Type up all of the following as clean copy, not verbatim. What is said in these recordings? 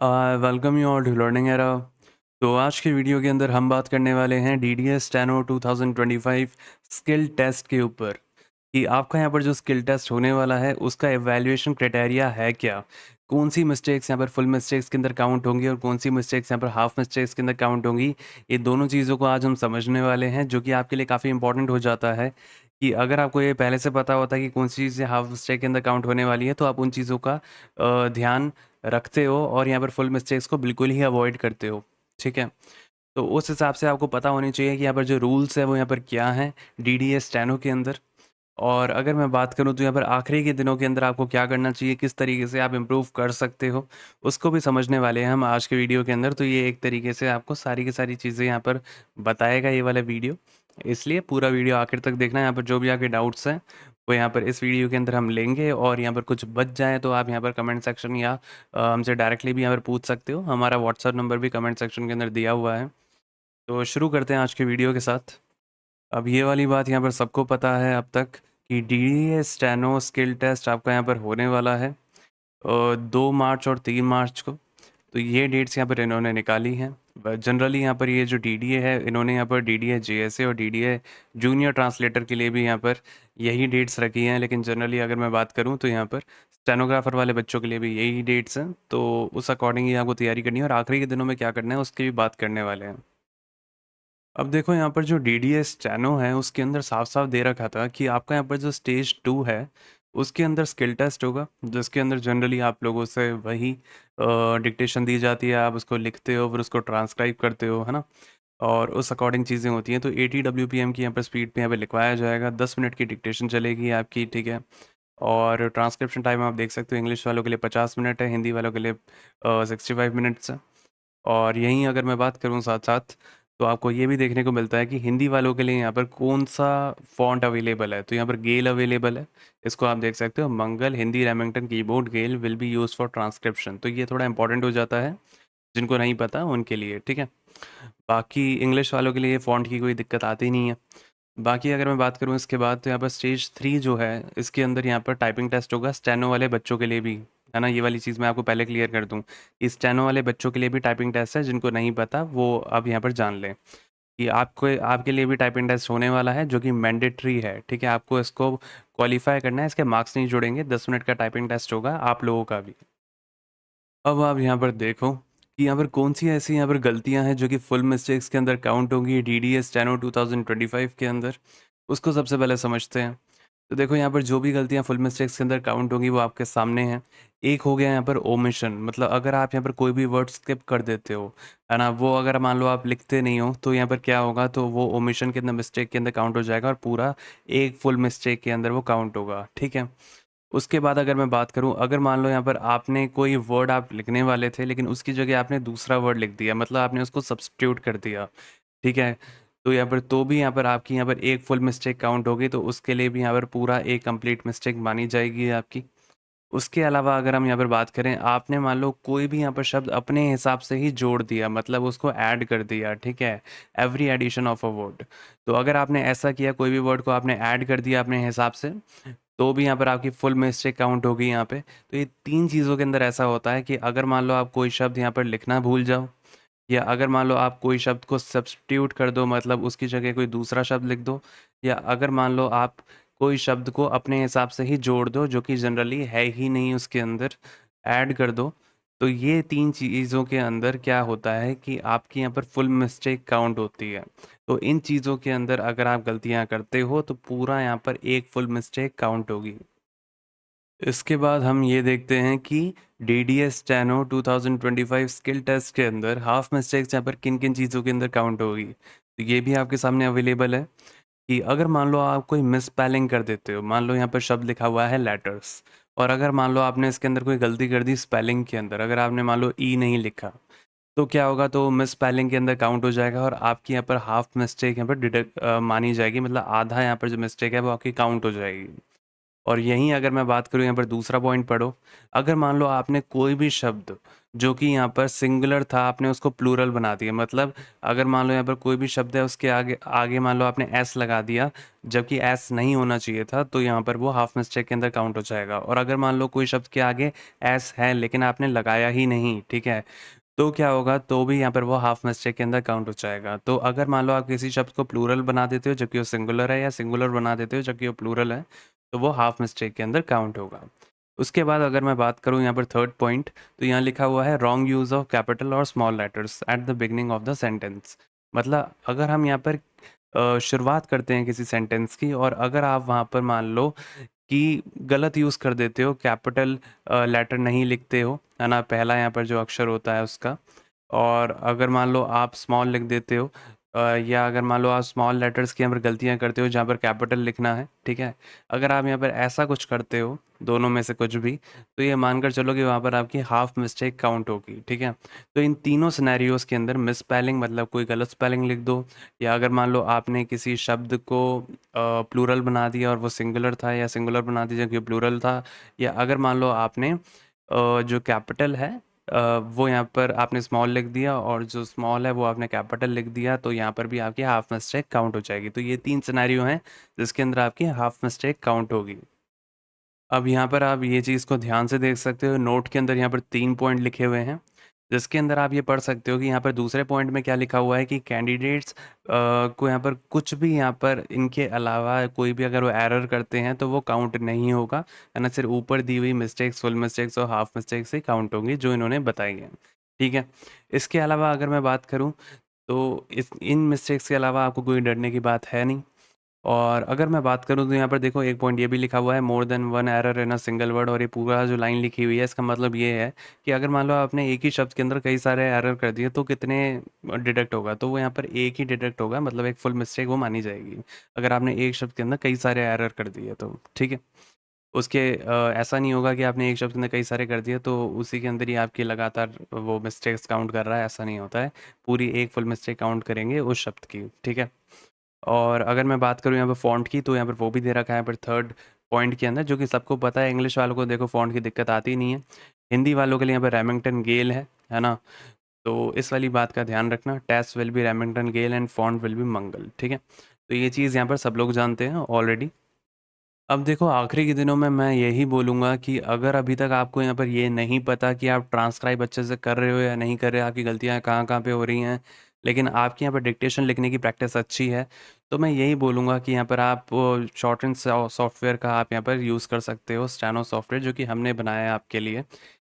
Welcome you all to Learning Era. तो आज के वीडियो के अंदर हम बात करने वाले हैं DDS स्टेनो 2025 स्किल टेस्ट के ऊपर कि आपका यहाँ पर जो स्किल टेस्ट होने वाला है उसका एवेल्यूएशन क्राइटेरिया है क्या, कौन सी मिस्टेक्स यहाँ पर फुल मिस्टेक्स के अंदर काउंट होंगी और कौन सी मिस्टेक्स यहाँ पर हाफ मिस्टेक्स के अंदर काउंट होंगी। ये दोनों चीज़ों को आज हम समझने वाले हैं, जो कि आपके लिए काफ़ी इंपॉर्टेंट हो जाता है कि अगर आपको ये पहले से पता होता है कि कौन सी चीज़ें हाफ मिस्टेक के अंदर काउंट होने वाली है, तो आप उन चीज़ों का ध्यान रखते हो और यहाँ पर फुल मिस्टेक्स को बिल्कुल ही अवॉइड करते हो। ठीक है, तो उस हिसाब से आपको पता होनी चाहिए कि यहाँ पर जो रूल्स है वो यहाँ पर क्या हैं DDS स्टेनो के अंदर। और अगर मैं बात करूँ तो यहाँ पर आखिरी के दिनों के अंदर आपको क्या करना चाहिए, किस तरीके से आप इम्प्रूव कर सकते हो, उसको भी समझने वाले हैं हम आज के वीडियो के अंदर। तो ये एक तरीके से आपको सारी की सारी चीज़ें यहाँ पर बताएगा ये वाला वीडियो, इसलिए पूरा वीडियो आखिर तक देखना। यहाँ पर जो भी आपके डाउट्स हैं वो यहाँ पर इस वीडियो के अंदर हम लेंगे, और यहाँ पर कुछ बच जाए तो आप यहाँ पर कमेंट सेक्शन या हमसे डायरेक्टली भी यहाँ पर पूछ सकते हो। हमारा व्हाट्सअप नंबर भी कमेंट सेक्शन के अंदर दिया हुआ है। तो शुरू करते हैं आज के वीडियो के साथ। अब ये वाली बात यहाँ पर सबको पता है अब तक कि DDS स्टेनो स्किल टेस्ट आपका यहाँ पर होने वाला है 2 मार्च और 3 मार्च को। तो ये डेट्स यहाँ पर इन्होंने निकाली हैं। जनरली यहाँ पर ये जो DDA है, इन्होंने यहाँ पर DDA JSA और DDA जूनियर ट्रांसलेटर के लिए भी यहाँ पर यही डेट्स रखी हैं, लेकिन जनरली अगर मैं बात करूँ तो यहाँ पर स्टेनोग्राफर वाले बच्चों के लिए भी यही डेट्स हैं। तो उस अकॉर्डिंग ही आपको तैयारी करनी है, और आखिरी के दिनों में क्या करना है उसकी भी बात करने वाले हैं। अब देखो यहाँ पर जो DDS स्टेनो है उसके अंदर साफ साफ दे रखा था कि आपका यहाँ पर जो स्टेज 2 है उसके अंदर स्किल टेस्ट होगा, जिसके अंदर जनरली आप लोगों से वही डिक्टेशन दी जाती है, आप उसको लिखते हो फिर उसको ट्रांसक्राइब करते हो, है ना। और उस अकॉर्डिंग चीज़ें होती हैं। तो 80 WPM की यहाँ पर स्पीड पे यहाँ पे लिखवाया जाएगा, 10 मिनट की डिक्टेशन चलेगी आपकी, ठीक है। और ट्रांसक्रिप्शन टाइम आप देख सकते हो, इंग्लिश वालों के लिए 50 मिनट है, हिंदी वालों के लिए 65 मिनट्स है। और यहीं अगर मैं बात करूँ साथ साथ, तो आपको ये भी देखने को मिलता है कि हिंदी वालों के लिए यहाँ पर कौन सा फ़ॉन्ट अवेलेबल है। तो यहाँ पर गेल अवेलेबल है, इसको आप देख सकते हो, Mangal Hindi Remington keyboard Gail will be use for transcription. तो ये थोड़ा इंपॉर्टेंट हो जाता है जिनको नहीं पता उनके लिए, ठीक है। बाकी इंग्लिश वालों के लिए फ़ॉन्ट की कोई दिक्कत आती नहीं है। बाकी अगर मैं बात करूँ इसके बाद, तो यहाँ पर स्टेज 3 जो है इसके अंदर यहाँ पर टाइपिंग टेस्ट होगा स्टेनो वाले बच्चों के लिए भी, है ना। ये वाली चीज़ मैं आपको पहले क्लियर कर दूँ कि स्टेनो वाले बच्चों के लिए भी टाइपिंग टेस्ट है, जिनको नहीं पता वो अब यहाँ पर जान लें कि आपको आपके लिए भी टाइपिंग टेस्ट होने वाला है, जो कि मैंडेटरी है, ठीक है। आपको इसको क्वालिफाई करना है, इसके मार्क्स नहीं जुड़ेंगे, 10 मिनट का टाइपिंग टेस्ट होगा आप लोगों का भी। अब आप यहाँ पर देखो कि यहाँ पर कौन सी ऐसी यहाँ पर गलतियाँ हैं जो कि फुल मिस्टेक्स के अंदर काउंट होंगी DDS स्टेनो 2025 के अंदर, उसको सबसे पहले समझते हैं। तो देखो यहाँ पर जो भी गलतियाँ फुल मिस्टेक्स के अंदर काउंट होंगी वो आपके सामने हैं। एक हो गया यहाँ पर ओमिशन, मतलब अगर आप यहाँ पर कोई भी वर्ड स्किप कर देते हो, है ना, वो अगर मान लो आप लिखते नहीं हो, तो यहाँ पर क्या होगा, तो वो ओमिशन के अंदर मिस्टेक के अंदर काउंट हो जाएगा और पूरा एक फुल मिस्टेक के अंदर वो काउंट होगा, ठीक है। उसके बाद अगर मैं बात करूँ, अगर मान लो यहाँ पर आपने कोई वर्ड आप लिखने वाले थे लेकिन उसकी जगह आपने दूसरा वर्ड लिख दिया, मतलब आपने उसको सब्स्टिट्यूट कर दिया, ठीक है। तो यहाँ पर तो भी यहाँ पर आपकी यहाँ पर एक फुल मिस्टेक काउंट होगी, तो उसके लिए भी यहाँ पर पूरा एक कंप्लीट मिस्टेक मानी जाएगी आपकी। उसके अलावा अगर हम यहाँ पर बात करें, आपने मान लो कोई भी यहाँ पर शब्द अपने हिसाब से ही जोड़ दिया, मतलब उसको ऐड कर दिया, ठीक है, every addition of a word. तो अगर आपने ऐसा किया, कोई भी वर्ड को आपने ऐड कर दिया अपने हिसाब से, तो भी यहाँ पर आपकी फुल मिस्टेक काउंट होगी यहाँ पे। तो ये 3 चीज़ों के अंदर ऐसा होता है कि अगर मान लो आप कोई शब्द यहाँ पर लिखना भूल जाओ, या अगर मान लो आप कोई शब्द को सब्स्टिट्यूट कर दो, मतलब उसकी जगह कोई दूसरा शब्द लिख दो, या अगर मान लो आप कोई शब्द को अपने हिसाब से ही जोड़ दो जो कि जनरली है ही नहीं उसके अंदर, ऐड कर दो, तो ये 3 चीज़ों के अंदर क्या होता है कि आपकी यहाँ पर फुल मिस्टेक काउंट होती है। तो इन चीज़ों के अंदर अगर आप गलतियाँ करते हो तो पूरा यहाँ पर एक फुल मिस्टेक काउंट होगी। इसके बाद हम ये देखते हैं कि DDS स्टेनो 2025 स्किल टेस्ट के अंदर हाफ मिस्टेक्स यहाँ पर किन किन चीज़ों के अंदर काउंट होगी। तो ये भी आपके सामने अवेलेबल है कि अगर मान लो आप कोई मिस स्पेलिंग कर देते हो, मान लो यहाँ पर शब्द लिखा हुआ है लेटर्स, और अगर मान लो आपने इसके अंदर कोई गलती कर दी स्पेलिंग के अंदर, अगर आपने मान लो ई नहीं लिखा, तो क्या होगा, तो मिस स्पेलिंग के अंदर काउंट हो जाएगा और आपकी यहाँ पर हाफ मिस्टेक यहाँ पर डिडक्ट मानी जाएगी, मतलब आधा यहाँ पर जो मिस्टेक है वो आपकी काउंट हो जाएगी। और यहीं अगर मैं बात करूँ यहाँ पर दूसरा पॉइंट पढ़ो, अगर मान लो आपने कोई भी शब्द जो कि यहाँ पर सिंगुलर था आपने उसको प्लूरल बना दिया, मतलब अगर मान लो यहाँ पर कोई भी शब्द है उसके आगे आगे मान लो आपने एस लगा दिया जबकि एस नहीं होना चाहिए था, तो यहाँ पर वो हाफ मिस्टेक के अंदर काउंट हो जाएगा। और अगर मान लो कोई शब्द के आगे एस है लेकिन आपने लगाया ही नहीं, ठीक है, तो क्या होगा, तो भी यहाँ पर वो हाफ मिस्टेक के अंदर काउंट हो जाएगा। तो अगर मान लो आप किसी शब्द को प्लूरल बना देते हो जबकि वो सिंगुलर है, या सिंगुलर बना देते हो जबकि वो प्लूरल है, तो वो हाफ मिस्टेक के अंदर काउंट होगा। उसके बाद अगर मैं बात करूँ यहाँ पर थर्ड पॉइंट, तो यहाँ लिखा हुआ है रॉन्ग यूज़ ऑफ कैपिटल और small letters at the beginning of the sentence. मतलब अगर हम यहाँ पर शुरुआत करते हैं किसी सेंटेंस की और अगर आप वहाँ पर मान लो कि गलत यूज़ कर देते हो, कैपिटल लेटर नहीं लिखते हो, है ना, पहला यहाँ पर जो अक्षर होता है उसका, और अगर मान लो आप स्मॉल लिख देते हो, या अगर मान लो आप स्मॉल लेटर्स की यहाँ पर गलतियाँ करते हो जहाँ पर कैपिटल लिखना है, ठीक है, अगर आप यहाँ पर ऐसा कुछ करते हो, दोनों में से कुछ भी, तो ये मानकर चलो कि वहाँ पर आपकी हाफ मिस्टेक काउंट होगी, ठीक है। तो इन तीनों सिनेरियोज के अंदर मिस स्पेलिंग मतलब कोई गलत स्पेलिंग लिख दो, या अगर मान लो आपने किसी शब्द को प्लूरल बना दिया और वो सिंगुलर था, या सिंगुलर बना दिया कि प्लूरल था, या अगर मान लो आपने जो कैपिटल है वो यहाँ पर आपने स्मॉल लिख दिया और जो स्मॉल है वो आपने कैपिटल लिख दिया, तो यहाँ पर भी आपकी हाफ मिस्टेक काउंट हो जाएगी। तो ये 3 सिनेरियो हैं जिसके अंदर आपकी हाफ मिस्टेक काउंट होगी। अब यहाँ पर आप ये चीज़ को ध्यान से देख सकते हो, नोट के अंदर यहाँ पर 3 पॉइंट लिखे हुए हैं, जिसके अंदर आप ये पढ़ सकते हो कि यहाँ पर दूसरे पॉइंट में क्या लिखा हुआ है कि कैंडिडेट्स को यहाँ पर कुछ भी यहाँ पर इनके अलावा कोई भी अगर वो एरर करते हैं तो वो काउंट नहीं होगा, है ना, सिर्फ ऊपर दी हुई मिस्टेक्स, फुल मिस्टेक्स और हाफ मिस्टेक्स ही काउंट होंगी जो इन्होंने बताई हैं, ठीक है। इसके अलावा अगर मैं बात करूँ तो इस इन मिस्टेक्स के अलावा आपको कोई डरने की बात है नहीं। और अगर मैं बात करूँ तो यहाँ पर देखो एक पॉइंट ये भी लिखा हुआ है more than one error in a single word, और ये पूरा जो लाइन लिखी हुई है इसका मतलब ये है कि अगर मान लो आपने एक ही शब्द के अंदर कई सारे एरर कर दिए तो कितने डिडक्ट होगा, तो वो यहाँ पर एक ही डिडक्ट होगा, मतलब एक फुल मिस्टेक वो मानी जाएगी अगर आपने एक शब्द के अंदर कई सारे एरर कर दिए तो, ठीक है। उसके ऐसा नहीं होगा कि आपने एक शब्द के अंदर कई सारे कर दिए तो उसी के अंदर ही आपकी लगातार वो मिस्टेक्स काउंट कर रहा है, ऐसा नहीं होता है, पूरी एक फुल मिस्टेक काउंट करेंगे उस शब्द की, ठीक है। और अगर मैं बात करूँ यहाँ पे फ़ॉन्ट की, तो यहाँ पर वो भी दे रखा है यहाँ पर थर्ड पॉइंट के अंदर, जो कि सबको पता है, इंग्लिश वालों को देखो फ़ॉन्ट की दिक्कत आती नहीं है। हिंदी वालों के लिए यहाँ पे रेमिंगटन गेल है ना? तो इस वाली बात का ध्यान रखना, text will be Remington Gail and font will be Mangal, ठीक है? तो ये चीज़ यहाँ पर सब लोग जानते हैं ऑलरेडी। अब देखो आखिरी के दिनों में मैं यही बोलूँगा कि अगर अभी तक आपको यहाँ पर ये नहीं पता कि आप ट्रांसक्राइब अच्छे से कर रहे हो या नहीं कर रहे, आपकी गलतियाँ कहाँ-कहाँ पे हो रही हैं, लेकिन आपकी यहाँ पर डिक्टेशन लिखने की प्रैक्टिस अच्छी है, तो मैं यही बोलूँगा कि यहाँ पर आप शॉर्टहैंड सॉफ्टवेयर का आप यहाँ पर यूज़ कर सकते हो, स्टेनो सॉफ्टवेयर जो कि हमने बनाया है आपके लिए।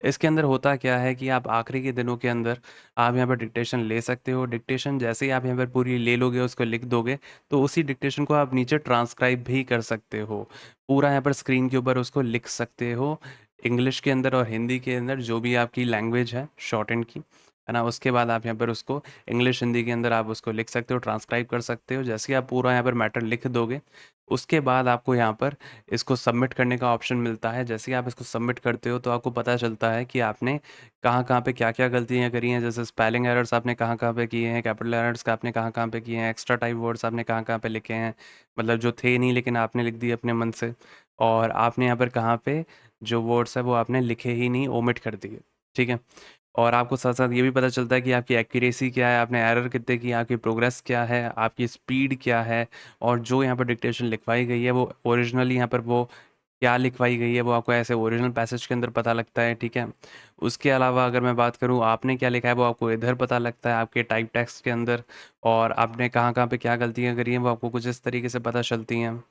इसके अंदर होता क्या है कि आप आखिरी के दिनों के अंदर आप यहाँ पर डिक्टेशन ले सकते हो। डिक्टेशन जैसे ही आप यहाँ पर पूरी ले लोगे, उसको लिख दोगे, तो उसी डिक्टेशन को आप नीचे ट्रांसक्राइब भी कर सकते हो। पूरा यहाँ पर स्क्रीन के ऊपर उसको लिख सकते हो, इंग्लिश के अंदर और हिंदी के अंदर जो भी आपकी लैंग्वेज है शॉर्टहैंड की, है ना? उसके बाद आप यहाँ पर उसको इंग्लिश, हिंदी के अंदर आप उसको लिख सकते हो, ट्रांसक्राइब कर सकते हो। जैसे ही आप पूरा यहाँ पर मैटर लिख दोगे, उसके बाद आपको यहाँ पर इसको सबमिट करने का ऑप्शन मिलता है। जैसे ही आप इसको सबमिट करते हो, तो आपको पता चलता है कि आपने कहाँ-कहाँ पे क्या-क्या गलतियाँ करी हैं। जैसे स्पेलिंग एरर्स आपने कहाँ-कहाँ पे किए हैं, कैपिटल एरर्स का आपने कहाँ-कहाँ पे किए हैं, एक्स्ट्रा टाइप वर्ड्स आपने कहाँ-कहाँ पे लिखे हैं, मतलब जो थे नहीं लेकिन आपने लिख दिए अपने मन से। और आपने यहाँ पर कहाँ पे जो वर्ड्स हैं वो आपने लिखे ही नहीं, ओमिट कर दिए, ठीक है? और आपको साथ-साथ ये भी पता चलता है कि आपकी एक्यूरेसी क्या है, आपने एरर कितने किए, आपकी प्रोग्रेस क्या है, आपकी स्पीड क्या है, और जो यहाँ पर डिक्टेशन लिखवाई गई है वो ओरिजिनली यहाँ पर वो क्या लिखवाई गई है वो आपको ऐसे ओरिजिनल पैसेज के अंदर पता लगता है, ठीक है। उसके अलावा अगर मैं बात करूँ आपने क्या लिखा है वो आपको इधर पता लगता है आपके टाइप टेक्स्ट के अंदर, और आपने कहाँ कहाँ पे क्या गलतियाँ करी हैं वो आपको कुछ इस तरीके से पता चलती हैं।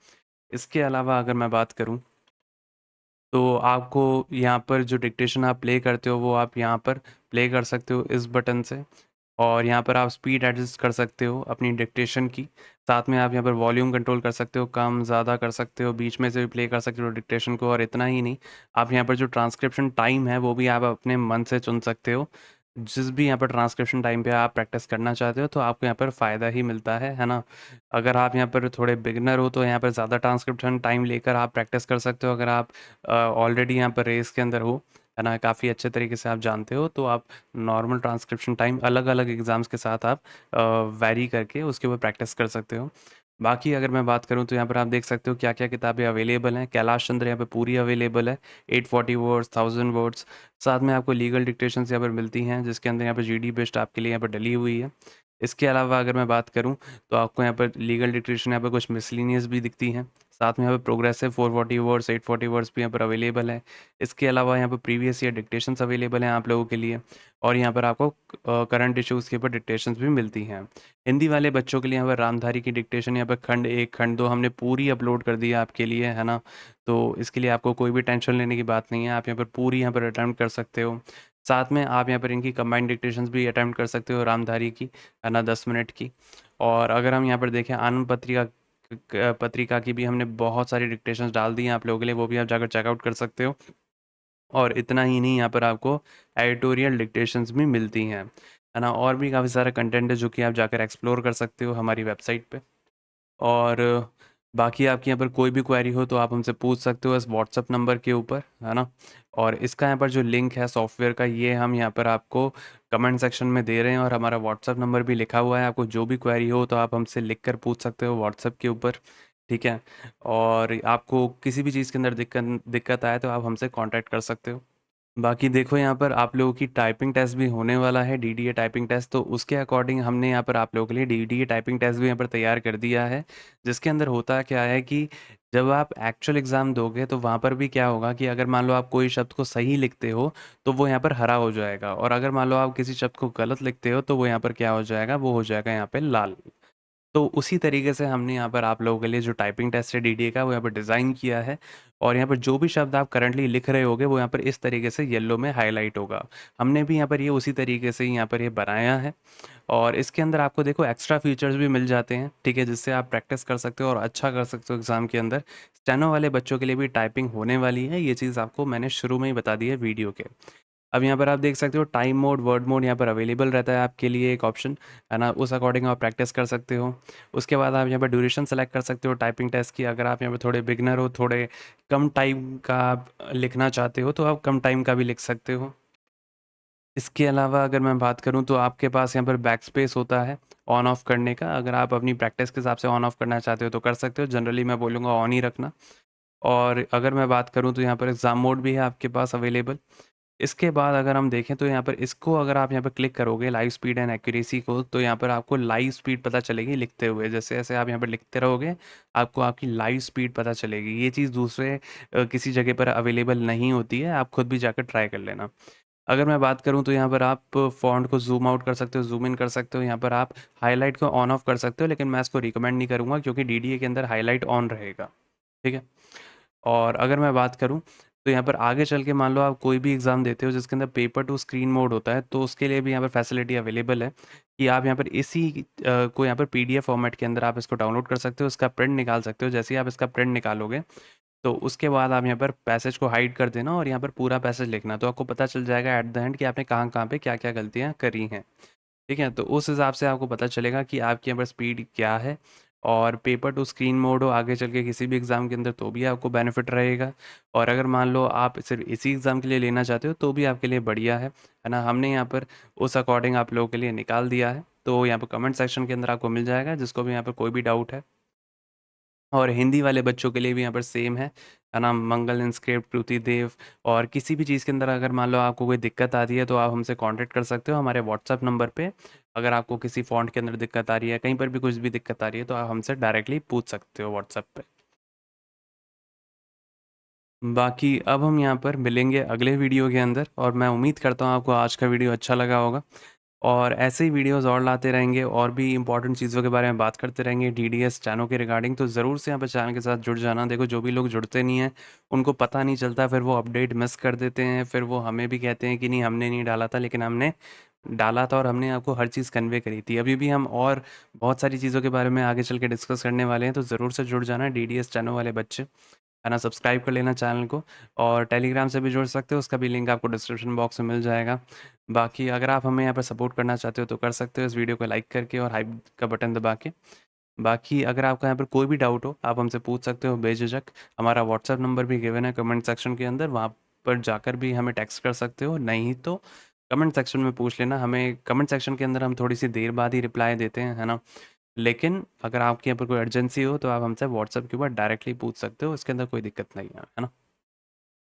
इसके अलावा अगर मैं बात करूँ तो आपको यहाँ पर जो डिक्टेशन आप प्ले करते हो वो आप यहाँ पर प्ले कर सकते हो इस बटन से, और यहाँ पर आप स्पीड एडजस्ट कर सकते हो अपनी डिक्टेशन की। साथ में आप यहाँ पर वॉल्यूम कंट्रोल कर सकते हो, कम ज़्यादा कर सकते हो, बीच में से भी प्ले कर सकते हो डिक्टेशन को। और इतना ही नहीं, आप यहाँ पर जो ट्रांसक्रिप्शन टाइम है वो भी आप अपने मन से चुन सकते हो। जिस भी यहाँ पर ट्रांसक्रिप्शन टाइम पे आप प्रैक्टिस करना चाहते हो तो आपको यहाँ पर फ़ायदा ही मिलता है ना? अगर आप यहाँ पर थोड़े बिगिनर हो तो यहाँ पर ज़्यादा ट्रांसक्रिप्शन टाइम लेकर आप प्रैक्टिस कर सकते हो। अगर आप ऑलरेडी यहाँ पर रेस के अंदर हो, है ना, काफ़ी अच्छे तरीके से आप जानते हो, तो आप नॉर्मल ट्रांसक्रिप्शन टाइम अलग-अलग एग्ज़ाम्स के साथ आप वैरी करके उसके ऊपर प्रैक्टिस कर सकते हो। बाकी अगर मैं बात करूँ तो यहाँ पर आप देख सकते हो क्या-क्या किताबें अवेलेबल हैं। कैलाश चंद्र यहाँ पे पूरी अवेलेबल है, 840 वर्ड्स, 1000 वर्ड्स। साथ में आपको लीगल डिक्टेशंस यहाँ पर मिलती हैं, जिसके अंदर यहाँ पे जीडी बेस्ड आपके लिए यहाँ पर डली हुई है। इसके अलावा अगर मैं बात करूँ तो आपको यहाँ पर लीगल डिक्टेशन यहाँ पे कुछ मिसलेनियस भी दिखती हैं। साथ में यहाँ पे प्रोग्रेसिव 440 वर्ड्स, 840 वर्ड्स भी यहाँ पर अवेलेबल है। इसके अलावा यहाँ पर प्रीवियस ईयर डिक्टेशंस अवेलेबल हैं आप लोगों के लिए, और यहाँ पर आपको करंट इश्यूज़ के ऊपर डिक्टेशंस भी मिलती हैं। हिंदी वाले बच्चों के लिए यहाँ पर रामधारी की डिक्टेशन यहाँ पर खंड 1, खंड 2 हमने पूरी अपलोड कर दी है आपके लिए, है ना? तो इसके लिए आपको कोई भी टेंशन लेने की बात नहीं है, आप यहाँ पर पूरी यहाँ पर अटेम्प्ट कर सकते हो। साथ में आप यहाँ पर इनकी कंबाइंड डिक्टेशंस भी अटेम्प्ट कर सकते हो रामधारी की, है ना, 10 मिनट की। और अगर हम यहाँ पर देखें आनंद पत्रिका की भी हमने बहुत सारी डिक्टेशंस डाल दी हैं आप लोगों के लिए, वो भी आप जाकर चेकआउट कर सकते हो। और इतना ही नहीं, यहाँ पर आपको एडिटोरियल डिक्टेशंस भी मिलती हैं, है ना? और भी काफ़ी सारा कंटेंट है जो कि आप जाकर एक्सप्लोर कर सकते हो हमारी वेबसाइट पे। और बाकी आपकी यहाँ पर कोई भी क्वेरी हो तो आप हमसे पूछ सकते हो इस व्हाट्सएप नंबर के ऊपर, है ना? और इसका यहाँ पर जो लिंक है सॉफ्टवेयर का, ये हम यहाँ पर आपको कमेंट सेक्शन में दे रहे हैं, और हमारा व्हाट्सएप नंबर भी लिखा हुआ है। आपको जो भी क्वेरी हो तो आप हमसे लिख कर पूछ सकते हो व्हाट्सएप के ऊपर, ठीक है? और आपको किसी भी चीज़ के अंदर दिक्कत दिक्कत आए तो आप हमसे कॉन्टैक्ट कर सकते हो। बाकी देखो यहाँ पर आप लोगों की टाइपिंग टेस्ट भी होने वाला है, डीडीए टाइपिंग टेस्ट, तो उसके अकॉर्डिंग हमने यहाँ पर आप लोगों के लिए डीडीए टाइपिंग टेस्ट भी यहाँ पर तैयार कर दिया है। जिसके अंदर होता क्या है कि जब आप एक्चुअल एग्ज़ाम दोगे तो वहाँ पर भी क्या होगा कि अगर मान लो आप कोई शब्द को सही लिखते हो तो वो यहाँ पर हरा हो जाएगा, और अगर मान लो आप किसी शब्द को गलत लिखते हो तो वो यहाँ पर क्या हो जाएगा, वो हो जाएगा यहाँ पे लाल। तो उसी तरीके से हमने यहाँ पर आप लोगों के लिए जो टाइपिंग टेस्ट है डीडीए का, वो यहाँ पर डिज़ाइन किया है, और यहाँ पर जो भी शब्द आप करंटली लिख रहे होगे वो यहाँ पर इस तरीके से येलो में हाईलाइट होगा। हमने भी यहाँ पर ये उसी तरीके से यहाँ पर ये बनाया है, और इसके अंदर आपको देखो एक्स्ट्रा फीचर्स भी मिल जाते हैं, ठीक है? जिससे आप प्रैक्टिस कर सकते हो और अच्छा कर सकते हो एग्ज़ाम के अंदर। स्टेनो वाले बच्चों के लिए भी टाइपिंग होने वाली है, ये चीज़ आपको मैंने शुरू में ही बता दी है वीडियो के। अब यहाँ पर आप देख सकते हो टाइम मोड, वर्ड मोड यहाँ पर अवेलेबल रहता है आपके लिए एक ऑप्शन, है ना? उस अकॉर्डिंग आप प्रैक्टिस कर सकते हो। उसके बाद आप यहाँ पर ड्यूरेशन सेलेक्ट कर सकते हो टाइपिंग टेस्ट की। अगर आप यहाँ पर थोड़े बिगिनर हो, थोड़े कम टाइम का आप लिखना चाहते हो, तो आप कम टाइम का भी लिख सकते हो। इसके अलावा अगर मैं बात करूँ तो आपके पास यहाँ पर बैक स्पेस होता है ऑन ऑफ करने का। अगर आप अपनी प्रैक्टिस के हिसाब से ऑन ऑफ करना चाहते हो तो कर सकते हो, जनरली मैं बोलूँगा ऑन ही रखना। और अगर मैं बात करूँ तो यहाँ पर एग्ज़ाम मोड भी है आपके पास अवेलेबल। इसके बाद अगर हम देखें तो यहाँ पर इसको अगर आप यहाँ पर क्लिक करोगे लाइव स्पीड एंड एक्यूरेसी को, तो यहाँ पर आपको लाइव स्पीड पता चलेगी लिखते हुए। जैसे-जैसे आप यहाँ पर लिखते रहोगे, आपको आपकी लाइव स्पीड पता चलेगी। ये चीज़ दूसरे किसी जगह पर अवेलेबल नहीं होती है, आप खुद भी जाकर ट्राई कर लेना। अगर मैं बात करूँ तो यहाँ पर आप फ़ॉन्ट को ज़ूम आउट कर सकते हो, ज़ूम इन कर सकते हो, यहाँ पर आप हाइलाइट को ऑन ऑफ कर सकते हो, लेकिन मैं इसको रिकमेंड नहीं करूँगा क्योंकि डीडीए के अंदर हाइलाइट ऑन रहेगा, ठीक है? और अगर मैं बात करूँ तो यहाँ पर आगे चल के मान लो आप कोई भी एग्ज़ाम देते हो जिसके अंदर पेपर टू स्क्रीन मोड होता है, तो उसके लिए भी यहाँ पर फैसिलिटी अवेलेबल है कि आप यहाँ पर इसी को यहाँ पर पीडीएफ फॉर्मेट के अंदर आप इसको डाउनलोड कर सकते हो, इसका प्रिंट निकाल सकते हो। जैसे ही आप इसका प्रिंट निकालोगे तो उसके बाद आप यहाँ पर पैसेज को हाइड कर देना और यहाँ पर पूरा पैसेज लिखना, तो आपको पता चल जाएगा एट द एंड कि आपने कहाँ-कहाँ पे क्या-क्या गलतियाँ करी हैं। ठीक है? तो उस हिसाब से आपको पता चलेगा कि आपके यहाँ पर स्पीड क्या है, और पेपर टू स्क्रीन मोड हो आगे चल के किसी भी एग्ज़ाम के अंदर तो भी आपको बेनिफिट रहेगा, और अगर मान लो आप सिर्फ़ इसी एग्ज़ाम के लिए लेना चाहते हो तो भी आपके लिए बढ़िया है ना? हमने यहाँ पर उस अकॉर्डिंग आप लोगों के लिए निकाल दिया है, तो यहाँ पर कमेंट सेक्शन के अंदर आपको मिल जाएगा जिसको भी यहाँ पर कोई भी डाउट है। और हिंदी वाले बच्चों के लिए भी यहाँ पर सेम है ना? मंगल इंस्क्रिप्ट, कृति देव, और किसी भी चीज़ के अंदर अगर मान लो आपको कोई दिक्कत आती है तो आप हमसे कॉन्टैक्ट कर सकते हो हमारे व्हाट्सएप नंबर पे। अगर आपको किसी फ़ॉन्ट के अंदर दिक्कत आ रही है, कहीं पर भी कुछ भी दिक्कत आ रही है, तो आप हमसे डायरेक्टली पूछ सकते हो व्हाट्सएप पे। बाकी अब हम यहाँ पर मिलेंगे अगले वीडियो के अंदर, और मैं उम्मीद करता हूँ आपको आज का वीडियो अच्छा लगा होगा। और ऐसे ही वीडियोज़ और लाते रहेंगे, और भी इम्पोर्टेंट चीज़ों के बारे में बात करते रहेंगे डीडीएस चैनल के रिगार्डिंग, तो ज़रूर से यहाँ पर चैनल के साथ जुड़ जाना। देखो जो भी लोग जुड़ते नहीं हैं, उनको पता नहीं चलता, फिर वो अपडेट मिस कर देते हैं, फिर वो हमें भी कहते हैं कि नहीं हमने नहीं डाला था, लेकिन हमने डाला था और हमने आपको हर चीज़ कन्वे करी थी। अभी भी हम और बहुत सारी चीज़ों के बारे में आगे चल के डिस्कस करने वाले हैं, तो ज़रूर से जुड़ जाना डीडीएस चैनल वाले बच्चे, है ना? सब्सक्राइब कर लेना चैनल को, और टेलीग्राम से भी जुड़ सकते हो, उसका भी लिंक आपको डिस्क्रिप्शन बॉक्स में मिल जाएगा। बाकी अगर आप हमें यहाँ पर सपोर्ट करना चाहते हो तो कर सकते हो इस वीडियो को लाइक करके और हाइप का बटन दबा के। बाकी अगर आपका यहाँ पर कोई भी डाउट हो आप हमसे पूछ सकते हो बेझिझक। हमारा व्हाट्सएप नंबर भी गिवन है कमेंट सेक्शन के अंदर, वहाँ पर जाकर भी हमें टेक्स्ट कर सकते हो, नहीं तो कमेंट सेक्शन में पूछ लेना। हमें कमेंट सेक्शन के अंदर हम थोड़ी सी देर बाद ही रिप्लाई देते हैं, है ना? लेकिन अगर आपके यहाँ पर कोई अर्जेंसी हो तो आप हमसे व्हाट्सएप के ऊपर डायरेक्टली पूछ सकते हो, इसके अंदर कोई दिक्कत नहीं है ना?